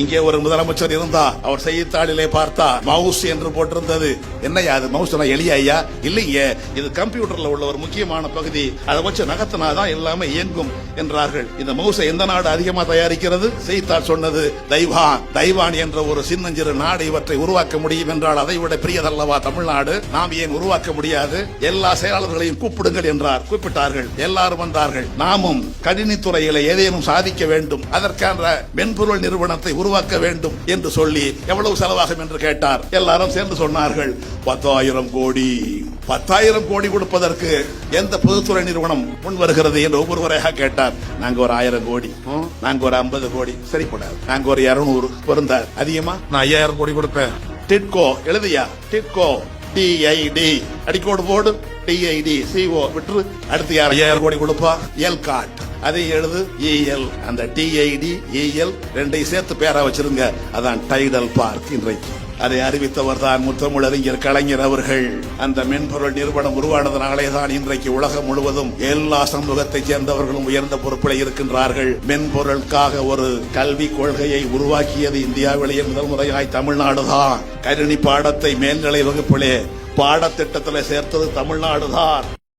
இங்கே ஒரு முதலமைச்சர் இருந்தா அவர் செய்தித்தாளிலே பார்த்தா மவுஸ் என்று போட்டிருந்தது. என்னையா அது மவுஸ் எளிய ஐயா? இல்லைங்க, இது கம்ப்யூட்டர்ல உள்ள ஒரு முக்கியமான பகுதி, அதை வச்சு நகர்த்தினாதான் எல்லாமே இயங்கும் என்றார்கள். இந்த மவுஸை எந்த நாடு அதிகமா தயாரிக்கிறது? செய்தித்தாள் சொன்னது தைவான். தைவான் என்ற ஒரு சின்னஞ்சிறு நாடு இவற்றை உருவாக்க முடியும் என்றால் அதை விட பெரியதல்லவா தமிழ்நாடு? நாம் ஏன் உருவாக்க முடியாது? எல்லா செயலாளர்களையும் கூப்பிடுங்கள் என்றார். கூப்பிட்டார்கள், எல்லாரும் வந்தார்கள். நாமும் கணினித்துறையில ஏதேனும் சாதிக்க வேண்டும், அதற்கான மென்பொருள் நிறுவனத்தை உருவாக்க வேண்டும் என்று சொல்லி எவ்வளவு செலவாகும் என்று கேட்டார். எல்லாரும் சேர்ந்து சொன்னார்கள் 10,000 கோடி. 10,000 கோடி கொடுப்பதற்கு எந்த பொதுத்துறை நிறுவனம் முன் வருகிறது என்று ஒவ்வொருவரையாக கேட்டார். நாங்க ஒரு 1000 கோடி, நாங்க ஒரு 50 கோடி, சரிப்படாது, நாங்க ஒரு 200 பொருந்தார். அதிகமா நான் 5000 கோடி கொடுப்பேன். டிட்கோ எழுதியா? டிட்கோ TID அடிக்கோடு போடு, TID CO விட்டு அடுத்து யார் 5000 கோடி கொடுப்பா? எல்காட் அதை எழுது EL. அந்த TID EL ரெண்டையும் சேர்த்து பேரா வச்சிருங்க, அதான் டைடல் பார்க். இன்றைக்கு அதை அறிவித்தவர் தான் முத்தமிழறிஞர் கலைஞர் அவர்கள். அந்த மென்பொருள் நிறுவனம் உருவானதனாலே தான் இன்றைக்கு உலகம் முழுவதும் எல்லா சமூகத்தைச் சேர்ந்தவர்களும் உயர்ந்த பொறுப்பில் இருக்கின்றார்கள். மென்பொருளுக்காக ஒரு கல்வி கொள்கையை உருவாக்கியது இந்தியாவிலேயே முதல் முறையாய் தமிழ்நாடுதான். கணினி பாடத்தை மேல்நிலை வகுப்பிலே பாடத்திட்டத்தில் சேர்த்தது தமிழ்நாடுதான்.